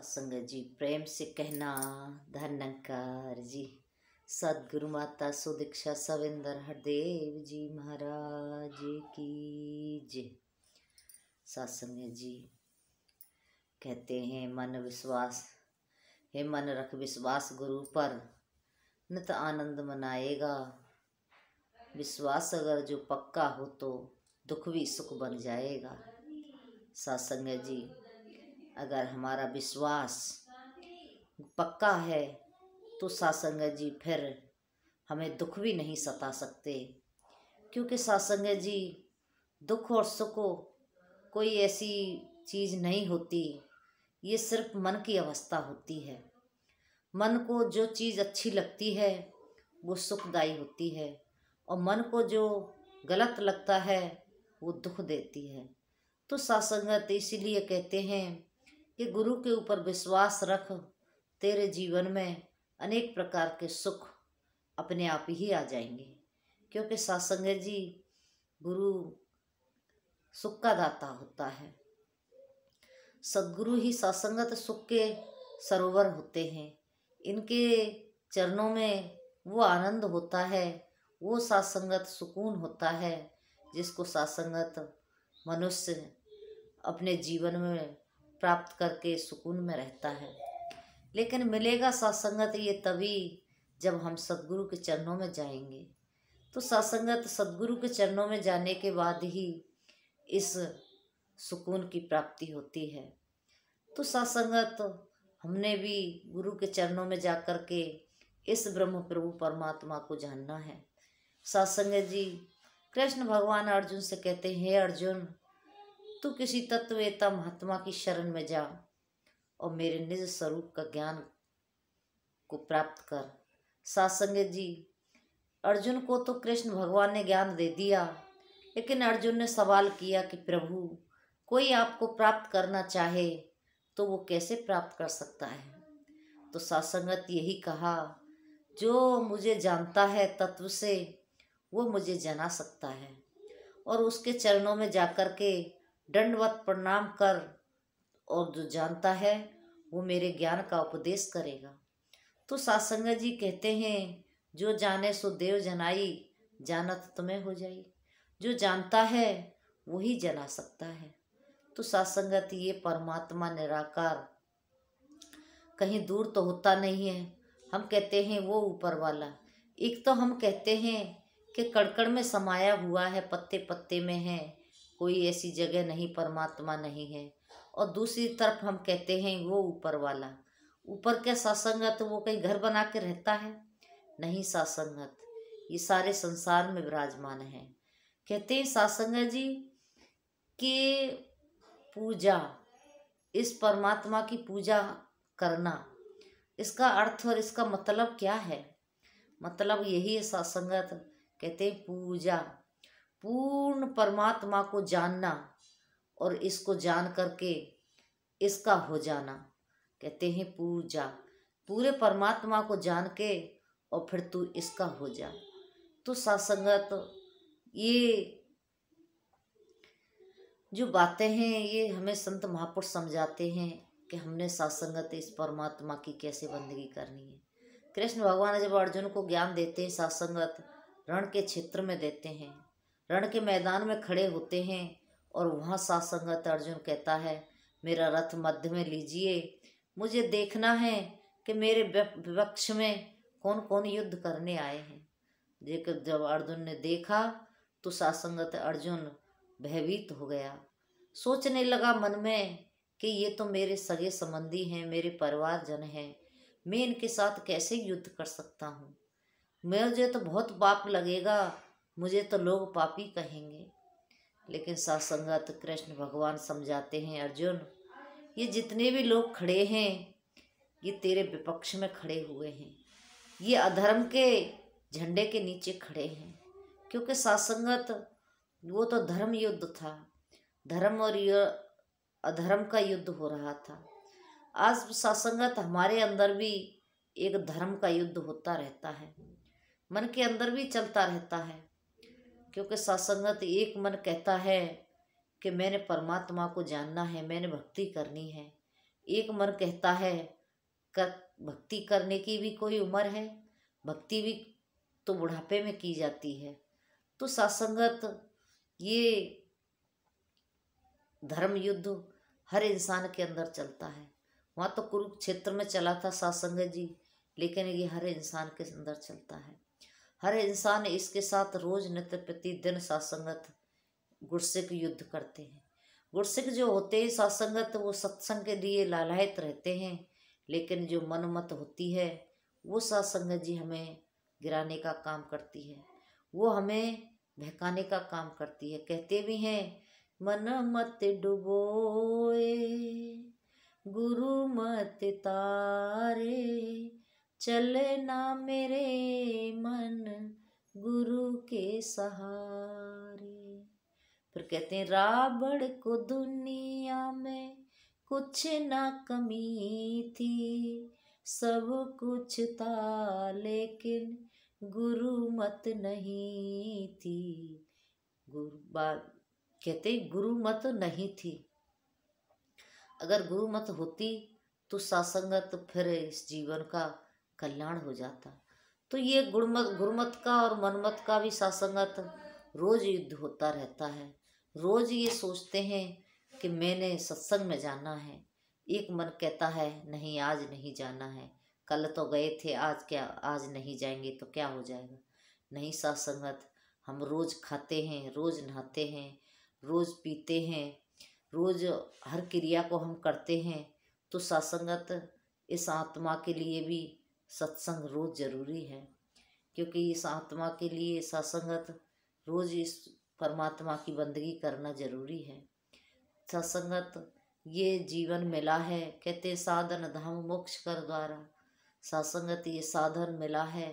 संगत जी प्रेम से कहना धन्यकार जी। सदगुरु माता सुदीक्षा सविंदर हरदेव जी महाराज की जय। सत्संग जी कहते हैं मन विश्वास हे मन रख विश्वास गुरु पर, नित आनंद मनाएगा। विश्वास अगर जो पक्का हो तो दुख भी सुख बन जाएगा। सत्संग जी अगर हमारा विश्वास पक्का है तो सत्संग जी फिर हमें दुख भी नहीं सता सकते, क्योंकि सत्संग जी दुख और सुख कोई ऐसी चीज़ नहीं होती, ये सिर्फ मन की अवस्था होती है। मन को जो चीज़ अच्छी लगती है वो सुखदायी होती है, और मन को जो गलत लगता है वो दुख देती है। तो सत्संगत इसीलिए कहते हैं कि गुरु के ऊपर विश्वास रख, तेरे जीवन में अनेक प्रकार के सुख अपने आप ही आ जाएंगे, क्योंकि सत्संग जी गुरु सुख का दाता होता है। सद्गुरु ही सत्संगत सुख के सरोवर होते हैं। इनके चरणों में वो आनंद होता है, वो सत्संगत सुकून होता है जिसको सत्संगत मनुष्य अपने जीवन में प्राप्त करके सुकून में रहता है। लेकिन मिलेगा सत्संगत ये तभी जब हम सद्गुरु के चरणों में जाएंगे। तो सत्संगत सद्गुरु के चरणों में जाने के बाद ही इस सुकून की प्राप्ति होती है। तो सत्संगत हमने भी गुरु के चरणों में जा कर के इस ब्रह्म प्रभु परमात्मा को जानना है। सत्संग जी कृष्ण भगवान अर्जुन से कहते हैं, हे अर्जुन तू किसी तत्ववेता महात्मा की शरण में जा और मेरे निज स्वरूप का ज्ञान को प्राप्त कर। सत्संग जी अर्जुन को तो कृष्ण भगवान ने ज्ञान दे दिया, लेकिन अर्जुन ने सवाल किया कि प्रभु कोई आपको प्राप्त करना चाहे तो वो कैसे प्राप्त कर सकता है। तो सत्संगत यही कहा, जो मुझे जानता है तत्व से वो मुझे जना सकता है, और उसके चरणों में जाकर के दंडवत प्रणाम कर, और जो जानता है वो मेरे ज्ञान का उपदेश करेगा। तो सत्संग जी कहते हैं, जो जाने सो देव जनाई, जानत तुम्हें हो जाई। जो जानता है वही जना सकता है। तो सत्संगत ये परमात्मा निराकार कहीं दूर तो होता नहीं है। हम कहते हैं वो ऊपर वाला, एक तो हम कहते हैं कि कड़कड़ में समाया हुआ है, पत्ते पत्ते में है, कोई ऐसी जगह नहीं परमात्मा नहीं है। और दूसरी तरफ हम कहते हैं वो ऊपर वाला। ऊपर क्या सत्संगत वो कहीं घर बना के रहता है? नहीं, सत्संगत ये सारे संसार में विराजमान है। कहते हैं सत्संग जी कि पूजा, इस परमात्मा की पूजा करना, इसका अर्थ और इसका मतलब क्या है? मतलब यही है सत्संगत कहते हैं पूजा, पूर्ण परमात्मा को जानना और इसको जान करके इसका हो जाना, कहते हैं पूजा। पूरे परमात्मा को जान के और फिर तू इसका हो जा। तो सत्संगत ये जो बातें हैं ये हमें संत महापुरुष समझाते हैं कि हमने सत्संगत इस परमात्मा की कैसे बंदगी करनी है। कृष्ण भगवान जब अर्जुन को ज्ञान देते हैं सत्संगत रण के क्षेत्र में देते हैं, रण के मैदान में खड़े होते हैं, और वहाँ सत्संगत अर्जुन कहता है, मेरा रथ मध्य में लीजिए, मुझे देखना है कि मेरे विपक्ष में कौन कौन युद्ध करने आए हैं। लेकिन जब अर्जुन ने देखा तो सत्संगत अर्जुन भयभीत हो गया, सोचने लगा मन में कि ये तो मेरे सगे संबंधी हैं, मेरे परिवारजन हैं, मैं इनके साथ कैसे युद्ध कर सकता हूँ? मुझे तो बहुत पाप लगेगा, मुझे तो लोग पापी कहेंगे। लेकिन सत्संगत कृष्ण भगवान समझाते हैं, अर्जुन ये जितने भी लोग खड़े हैं ये तेरे विपक्ष में खड़े हुए हैं, ये अधर्म के झंडे के नीचे खड़े हैं। क्योंकि सत्संगत वो तो धर्म युद्ध था, धर्म और अधर्म का युद्ध हो रहा था। आज सत्संगत हमारे अंदर भी एक धर्म का युद्ध होता रहता है, मन के अंदर भी चलता रहता है। क्योंकि सत्संगत एक मन कहता है कि मैंने परमात्मा को जानना है, मैंने भक्ति करनी है, एक मन कहता है कर भक्ति करने की भी कोई उम्र है, भक्ति भी तो बुढ़ापे में की जाती है। तो सत्संगत ये धर्म युद्ध हर इंसान के अंदर चलता है। वहाँ तो कुरुक्षेत्र में चला था सत्संगत जी, लेकिन ये हर इंसान के अंदर चलता है। हर इंसान इसके साथ रोज नित्य प्रतिदिन सत्संगत गुरसिक युद्ध करते हैं। गुरसिक जो होते हैं सत्संगत, वो सत्संग के लिए लालायित रहते हैं, लेकिन जो मनमत होती है वो सत्संगत जी हमें गिराने का काम करती है, वो हमें बहकाने का काम करती है। कहते भी हैं मन मत डुबोए गुरु मत तारे, चले ना मेरे मन गुरु के सहारे। फिर कहते हैं रावण को दुनिया में कुछ ना कमी थी, सब कुछ था लेकिन गुरु मत नहीं थी। कहते गुरु मत नहीं थी। अगर गुरु मत होती तो सत्संगत फिर इस जीवन का कल्याण हो जाता। तो ये गुरुमत का और मनमत का भी सत्संगत रोज युद्ध होता रहता है। रोज ये सोचते हैं कि मैंने सत्संग में जाना है। एक मन कहता है नहीं आज नहीं जाना है, कल तो गए थे, आज क्या, आज नहीं जाएंगे तो क्या हो जाएगा। नहीं सत्संगत, हम रोज खाते हैं, रोज नहाते हैं, रोज पीते हैं, रोज हर क्रिया को हम करते हैं। तो सत्संगत इस आत्मा के लिए भी सत्संग रोज जरूरी है, क्योंकि इस आत्मा के लिए सत्संगत रोज इस परमात्मा की बंदगी करना जरूरी है। सत्संगत ये जीवन मिला है, कहते साधन धाम मोक्ष कर द्वारा। सत्संगत ये साधन मिला है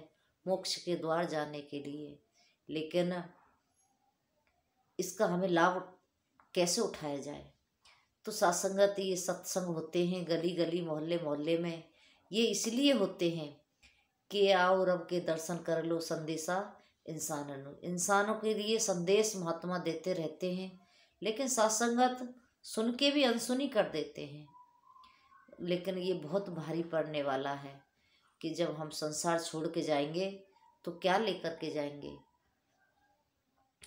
मोक्ष के द्वार जाने के लिए, लेकिन इसका हमें लाभ कैसे उठाया जाए। तो सत्संगत ये सत्संग होते हैं गली गली मोहल्ले मोहल्ले में। ये इसलिए होते हैं कि आओ रब के दर्शन कर लो संदेशा इंसानों के लिए संदेश महात्मा देते रहते हैं, लेकिन सत्संगत सुन के भी अनसुनी कर देते हैं। लेकिन ये बहुत भारी पड़ने वाला है कि जब हम संसार छोड़ के जाएंगे तो क्या लेकर के जाएंगे।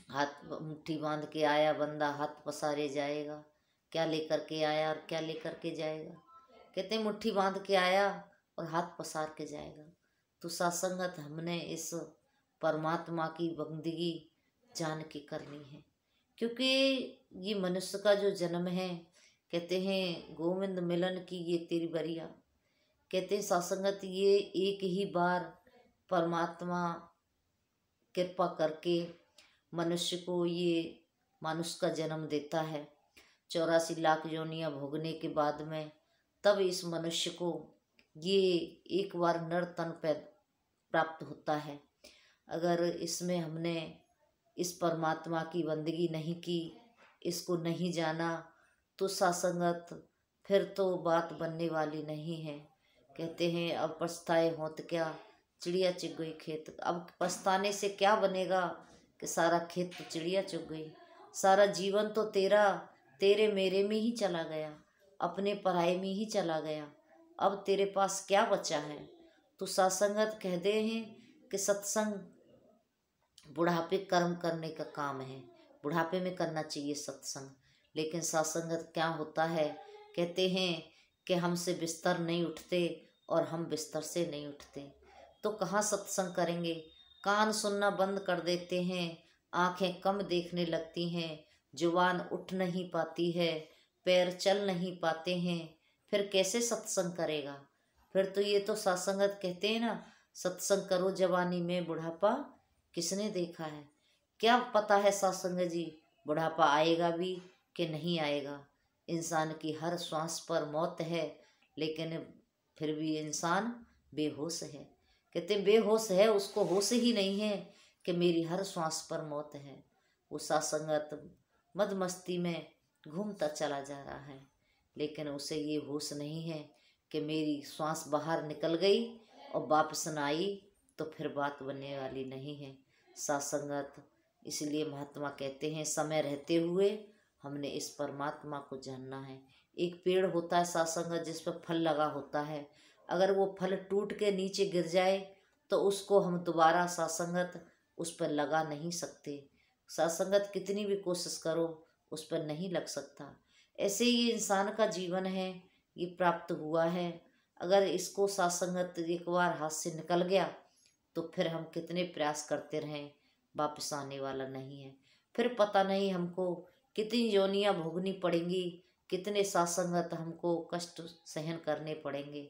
हाथ मुट्ठी बांध के आया बंदा हाथ पसारे जाएगा, क्या लेकर के आया और क्या लेकर के जाएगा। कहते मुट्ठी बांध के आया और हाथ पसार के जाएगा। तो सत्संगत हमने इस परमात्मा की बंदगी जान के करनी है, क्योंकि ये मनुष्य का जो जन्म है, कहते हैं गोविंद मिलन की ये तेरी बरिया। कहते हैं सत्संगत ये एक ही बार परमात्मा कृपा करके मनुष्य को ये मनुष्य का जन्म देता है। 84 लाख योनियां भोगने के बाद में तब इस मनुष्य को ये एक बार नर तन प्राप्त होता है। अगर इसमें हमने इस परमात्मा की बंदगी नहीं की, इसको नहीं जाना, तो सत्संगत फिर तो बात बनने वाली नहीं है। कहते हैं अब पछताए होत क्या, चिड़िया चुग गई खेत। अब पछताने से क्या बनेगा कि सारा खेत तो चिड़िया चुग गई। सारा जीवन तो तेरे मेरे में ही चला गया, अपने पराये में ही चला गया। अब तेरे पास क्या बचा है। तो सत्संगत कहते हैं कि सत्संग बुढ़ापे कर्म करने का काम है, बुढ़ापे में करना चाहिए सत्संग। लेकिन सत्संगत क्या होता है, कहते हैं कि हमसे बिस्तर नहीं उठते और हम बिस्तर से नहीं उठते, तो कहाँ सत्संग करेंगे। कान सुनना बंद कर देते हैं, आंखें कम देखने लगती हैं, जुबान उठ नहीं पाती है, पैर चल नहीं पाते हैं, फिर कैसे सत्संग करेगा। फिर तो ये तो सत्संगत कहते हैं ना, सत्संग करो जवानी में बुढ़ापा किसने देखा है। क्या पता है सत्संग जी बुढ़ापा आएगा भी कि नहीं आएगा। इंसान की हर श्वास पर मौत है, लेकिन फिर भी इंसान बेहोश है। कहते बेहोश है, उसको होश ही नहीं है कि मेरी हर श्वास पर मौत है। वो सत्संगत मद मस्ती में घूमता चला जा रहा है, लेकिन उसे ये होश नहीं है कि मेरी श्वास बाहर निकल गई और वापस न आई तो फिर बात बनने वाली नहीं है। सत्संगत इसलिए महात्मा कहते हैं समय रहते हुए हमने इस परमात्मा को जानना है, एक पेड़ होता है सासंगत जिस पर फल लगा होता है, अगर वो फल टूट के नीचे गिर जाए तो उसको हम दोबारा सासंगत उस पर लगा नहीं सकते। सासंगत कितनी भी कोशिश करो उस पर नहीं लग सकता। ऐसे ही इंसान का जीवन है, ये प्राप्त हुआ है। अगर इसको सासंगत एक बार हाथ से निकल गया तो फिर हम कितने प्रयास करते रहें, वापस आने वाला नहीं है। फिर पता नहीं हमको कितनी योनियां भोगनी पड़ेंगी, कितने सासंगत हमको कष्ट सहन करने पड़ेंगे।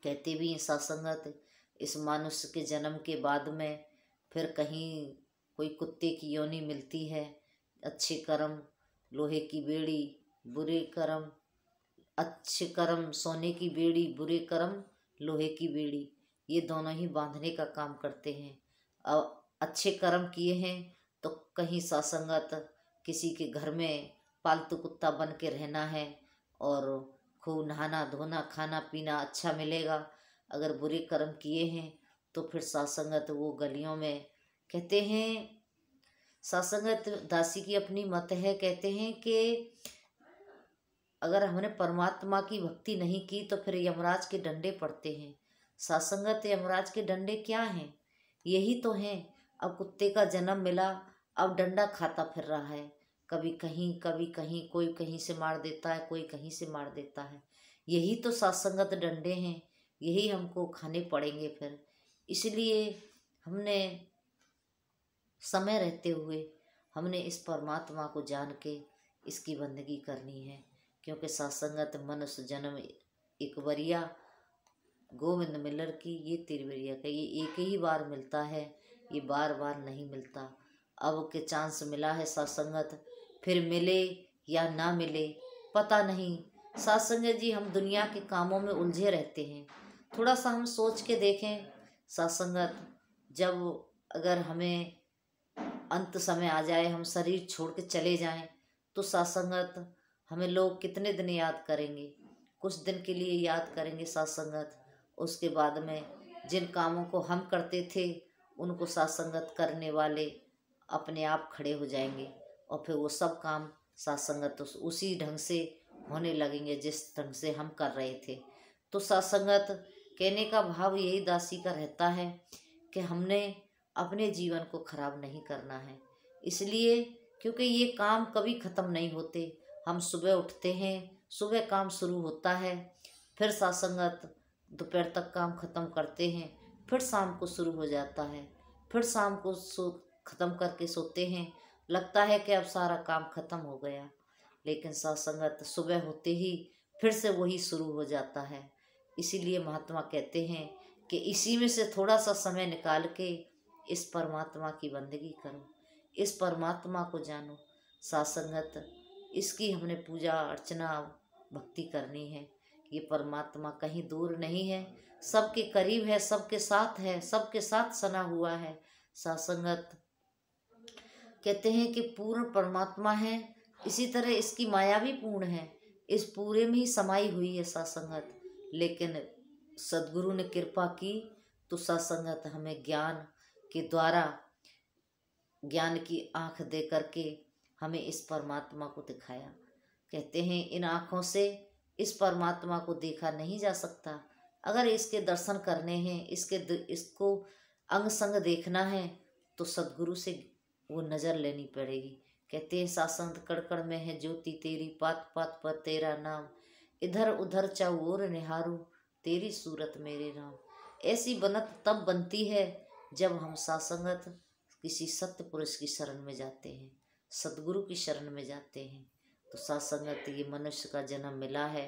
कहते भी हैं सासंगत इस मनुष्य के जन्म के बाद में फिर कहीं कोई कुत्ते की योनि मिलती है। अच्छे कर्म लोहे की बेड़ी, बुरे कर्म अच्छे कर्म सोने की बेड़ी, बुरे कर्म लोहे की बेड़ी, ये दोनों ही बांधने का काम करते हैं। अब अच्छे कर्म किए हैं तो कहीं सासंगत किसी के घर में पालतू कुत्ता बन के रहना है और खूब नहाना धोना खाना पीना अच्छा मिलेगा। अगर बुरे कर्म किए हैं तो फिर सासंगत वो गलियों में, कहते हैं सासंगत दासी की अपनी मत है, कहते हैं कि अगर हमने परमात्मा की भक्ति नहीं की तो फिर यमराज के डंडे पड़ते हैं। सासंगत यमराज के डंडे क्या हैं? यही तो हैं। अब कुत्ते का जन्म मिला, अब डंडा खाता फिर रहा है, कभी कहीं कोई कहीं से मार देता है, कोई कहीं से मार देता है। यही तो सासंगत डंडे हैं, यही हमको खाने पड़ेंगे फिर। इसलिए हमने समय रहते हुए हमने इस परमात्मा को जान के इसकी बंदगी करनी है, क्योंकि सासंगत मनुष्य जन्म एक बरिया गोविंद मिलर की ये तिरवरिया का ये एक ही बार मिलता है, ये बार बार नहीं मिलता। अब के चांस मिला है सासंगत, फिर मिले या ना मिले पता नहीं। सासंगत जी हम दुनिया के कामों में उलझे रहते हैं, थोड़ा सा हम सोच के देखें। सासंगत जब अगर हमें अंत समय आ जाए, हम शरीर छोड़ के चले जाएं, तो सासंगत हमें लोग कितने दिन याद करेंगे? कुछ दिन के लिए याद करेंगे सासंगत। उसके बाद में जिन कामों को हम करते थे उनको सासंगत करने वाले अपने आप खड़े हो जाएंगे और फिर वो सब काम सासंगत उसी ढंग से होने लगेंगे जिस ढंग से हम कर रहे थे। तो सासंगत कहने का भाव यही दासी का रहता है कि हमने अपने जीवन को खराब नहीं करना है, इसलिए क्योंकि ये काम कभी ख़त्म नहीं होते। हम सुबह उठते हैं, सुबह काम शुरू होता है, फिर सासंगत दोपहर तक काम ख़त्म करते हैं, फिर शाम को शुरू हो जाता है, फिर शाम को ख़त्म करके सोते हैं। लगता है कि अब सारा काम ख़त्म हो गया, लेकिन सासंगत सुबह होते ही फिर से वही शुरू हो जाता है। इसीलिए महात्मा कहते हैं कि इसी में से थोड़ा सा समय निकाल के इस परमात्मा की बंदगी करो, इस परमात्मा को जानो। सासंगत इसकी हमने पूजा अर्चना भक्ति करनी है। ये परमात्मा कहीं दूर नहीं है, सबके करीब है, सबके साथ है, सबके साथ सना हुआ है। सासंगत कहते हैं कि पूर्ण परमात्मा है, इसी तरह इसकी माया भी पूर्ण है, इस पूरे में ही समाई हुई है सासंगत। लेकिन सदगुरु ने कृपा की तो सासंगत हमें ज्ञान के द्वारा ज्ञान की आँख दे करके हमें इस परमात्मा को दिखाया। कहते हैं इन आँखों से इस परमात्मा को देखा नहीं जा सकता। अगर इसके दर्शन करने हैं, इसको अंग संग देखना है तो सदगुरु से वो नज़र लेनी पड़ेगी। कहते हैं सासंत कड़कड़ में है ज्योति तेरी, पात पात पर तेरा नाम, इधर उधर चौर निहारू तेरी सूरत मेरे राम। ऐसी बनत तब बनती है जब हम सासंगत किसी सत्य पुरुष की शरण में जाते हैं, सदगुरु की शरण में जाते हैं। तो सासंगत ये मनुष्य का जन्म मिला है,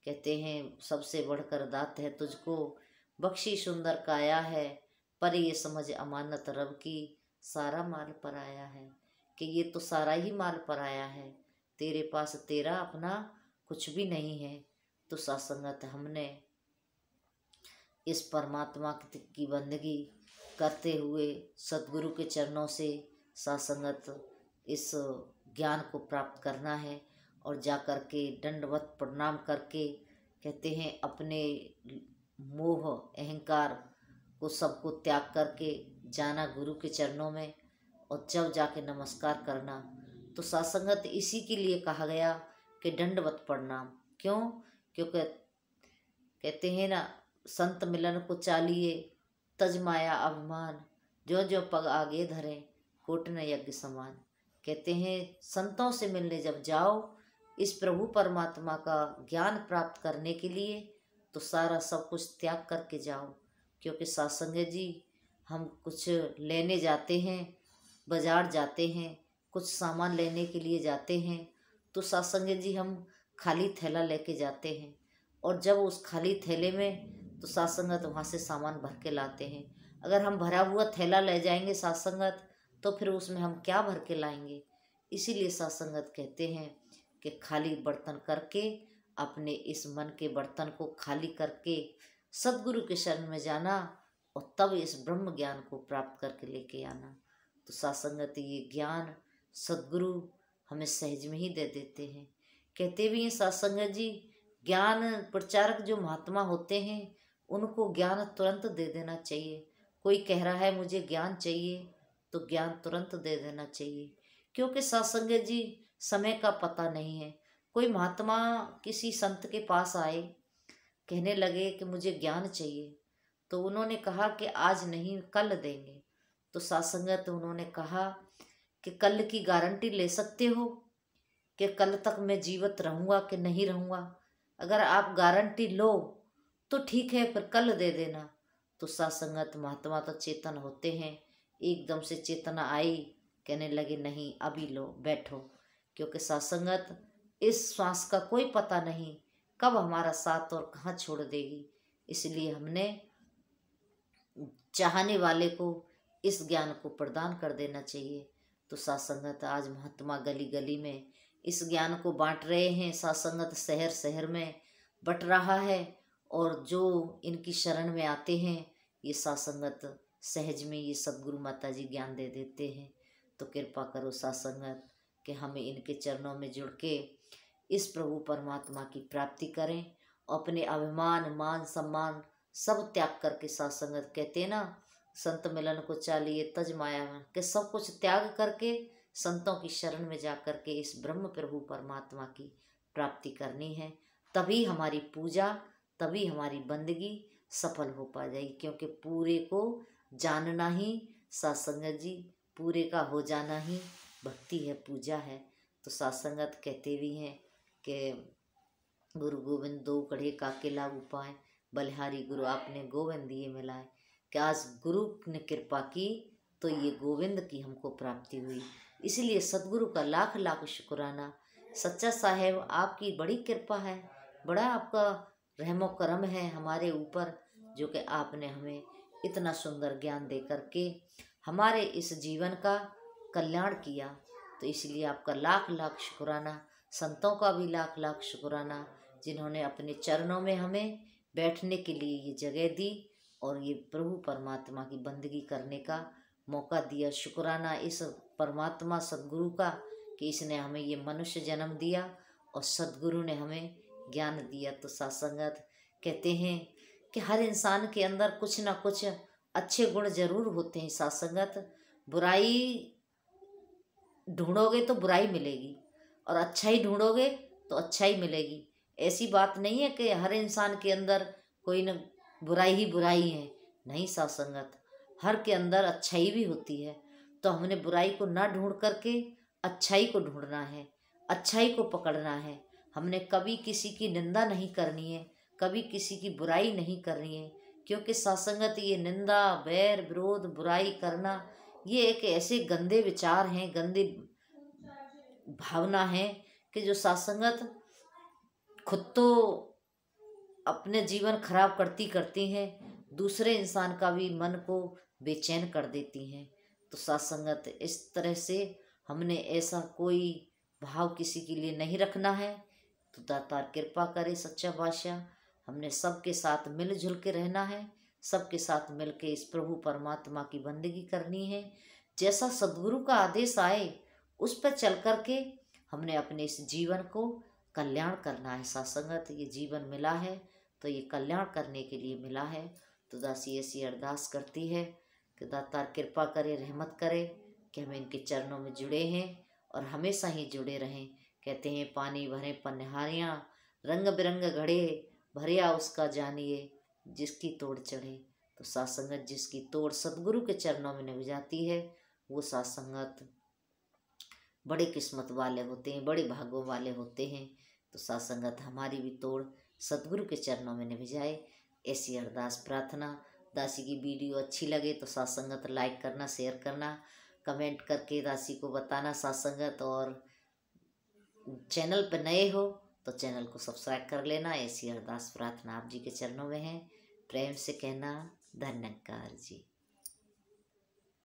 कहते हैं सबसे बढ़कर दात है तुझको, बख्शी सुंदर काया है, पर ये समझ अमानत रब की, सारा माल पर आया है। कि ये तो सारा ही माल पर आया है, तेरे पास तेरा अपना कुछ भी नहीं है। तो सासंगत हमने इस परमात्मा की बंदगी करते हुए सदगुरु के चरणों से सासंगत इस ज्ञान को प्राप्त करना है और जा कर के दंडवत प्रणाम करके कहते हैं अपने मोह अहंकार को सबको त्याग करके जाना गुरु के चरणों में और जब जाके नमस्कार करना। तो सासंगत इसी के लिए कहा गया कि दंडवत प्रणाम। क्यों? क्योंकि कहते हैं ना, संत मिलन को चालिए तज माया अभिमान, जो जो पग आगे धरे कोट न यज्ञ समान। कहते हैं संतों से मिलने जब जाओ इस प्रभु परमात्मा का ज्ञान प्राप्त करने के लिए, तो सारा सब कुछ त्याग करके जाओ। क्योंकि सत्संग जी, हम कुछ लेने जाते हैं, बाजार जाते हैं, कुछ सामान लेने के लिए जाते हैं, तो सत्संग जी हम खाली थैला लेके जाते हैं। और जब उस खाली थैले में तो सत्संगत वहाँ से सामान भर के लाते हैं। अगर हम भरा हुआ थैला ले जाएंगे सत्संगत, तो फिर उसमें हम क्या भर के लाएंगे। इसीलिए सत्संगत कहते हैं कि खाली बर्तन करके, अपने इस मन के बर्तन को खाली करके सदगुरु के शरण में जाना, और तब इस ब्रह्म ज्ञान को प्राप्त करके लेके आना। तो सत्संगत ये ज्ञान सदगुरु हमें सहज में ही दे देते हैं। कहते भी हैं सत्संगत जी, ज्ञान प्रचारक जो महात्मा होते हैं उनको ज्ञान तुरंत दे देना चाहिए। कोई कह रहा है मुझे ज्ञान चाहिए, तो ज्ञान तुरंत दे देना चाहिए। क्योंकि सत्संगत जी, समय का पता नहीं है। कोई महात्मा किसी संत के पास आए, कहने लगे कि मुझे ज्ञान चाहिए, तो उन्होंने कहा कि आज नहीं, कल देंगे। तो सत्संगत उन्होंने कहा कि कल की गारंटी ले सकते हो कि कल तक मैं जीवित रहूँगा कि नहीं रहूँगा? अगर आप गारंटी लो तो ठीक है, फिर कल दे देना। तो सत्संगत महात्मा तो चेतन होते हैं, एकदम से चेतना आई, कहने लगे नहीं, अभी लो, बैठो। क्योंकि सत्संगत, इस श्वास का कोई पता नहीं कब हमारा साथ और कहाँ छोड़ देगी। इसलिए हमने चाहने वाले को इस ज्ञान को प्रदान कर देना चाहिए। तो सत्संगत आज महात्मा गली गली में इस ज्ञान को बांट रहे हैं। सत्संगत शहर शहर में बट रहा है, और जो इनकी शरण में आते हैं ये सत्संगत सहज में ये सदगुरु माता जी ज्ञान दे देते हैं। तो कृपा करो सत्संगत कि हमें इनके चरणों में जुड़ के इस प्रभु परमात्मा की प्राप्ति करें। अपने अभिमान, मान, सम्मान सब त्याग करके, सत्संगत कहते हैं ना, संत मिलन को चालिए तज माया के सब कुछ त्याग करके संतों की शरण में जा कर के इस ब्रह्म प्रभु परमात्मा की प्राप्ति करनी है। तभी हमारी पूजा, तभी हमारी बंदगी सफल हो पा जाएगी। क्योंकि पूरे को जानना ही सत्संगत जी, पूरे का हो जाना ही भक्ति है, पूजा है। तो सत्संगत कहते भी हैं कि गुरु गोविंद दो कढ़े काके लागू पाए, बलिहारी गुरु आपने गोविंद दिए मिलाए। कि आज गुरु ने कृपा की तो ये गोविंद की हमको प्राप्ति हुई। इसलिए सदगुरु का लाख लाख शुक्राना। सच्चा साहेब, आपकी बड़ी कृपा है, बड़ा आपका रहमो करम है हमारे ऊपर, जो कि आपने हमें इतना सुंदर ज्ञान दे करके हमारे इस जीवन का कल्याण किया। तो इसलिए आपका लाख लाख शुक्राना। संतों का भी लाख लाख शुक्राना, जिन्होंने अपने चरणों में हमें बैठने के लिए ये जगह दी और ये प्रभु परमात्मा की बंदगी करने का मौका दिया। शुक्राना इस परमात्मा सदगुरु का कि इसने हमें ये मनुष्य जन्म दिया और सदगुरु ने हमें ज्ञान दिया। तो सत्संगत कहते हैं कि हर इंसान के अंदर कुछ ना कुछ अच्छे गुण जरूर होते हैं। सत्संगत, बुराई ढूंढोगे तो बुराई मिलेगी, और अच्छाई ढूंढोगे तो अच्छाई मिलेगी। ऐसी बात नहीं है कि हर इंसान के अंदर कोई न बुराई ही बुराई है। नहीं सत्संगत, हर के अंदर अच्छाई भी होती है। तो हमने बुराई को ना ढूंढ करके अच्छाई को ढूंढना है, अच्छाई को पकड़ना है। हमने कभी किसी की निंदा नहीं करनी है, कभी किसी की बुराई नहीं करनी है। क्योंकि सत्संगत, ये निंदा, बैर, विरोध, बुराई करना, ये एक ऐसे गंदे विचार हैं, गंदी भावना है कि जो सत्संगत खुद तो अपने जीवन खराब करती करती हैं, दूसरे इंसान का भी मन को बेचैन कर देती हैं। तो सत्संगत, इस तरह से हमने ऐसा कोई भाव किसी के लिए नहीं रखना है। तो दातार कृपा करे सच्चा बादशाह, हमने सबके साथ मिलजुल के रहना है, सबके साथ मिल के इस प्रभु परमात्मा की बंदगी करनी है। जैसा सदगुरु का आदेश आए उस पर चल कर के हमने अपने इस जीवन को कल्याण करना है। सत्संगत, ये जीवन मिला है तो ये कल्याण करने के लिए मिला है। तो दासी ऐसी अरदास करती है कि दातार कृपा करे, रहमत करे कि हम इनके चरणों में जुड़े हैं और हमेशा ही जुड़े रहें। कहते हैं पानी भरे पनिहारियाँ, रंग बिरंग घड़े भरिया उसका जानिए, जिसकी तोड़ चढ़े। तो साथ संगत जिसकी तोड़ सतगुरु के चरणों में निभ जाती है, वो साथ संगत बड़े किस्मत वाले होते हैं, बड़े भागों वाले होते हैं। तो साथ संगत हमारी भी तोड़ सतगुरु के चरणों में निभ जाए, ऐसी अरदास प्रार्थना। दासी की वीडियो अच्छी लगे तो साथ संगत लाइक करना, शेयर करना, कमेंट करके दासी को बताना साथ संगत। और चैनल पर नए हो तो चैनल को सब्सक्राइब कर लेना। ऐसी अरदास प्रार्थना आप जी के चरणों में है। प्रेम से कहना, धन्यकार जी।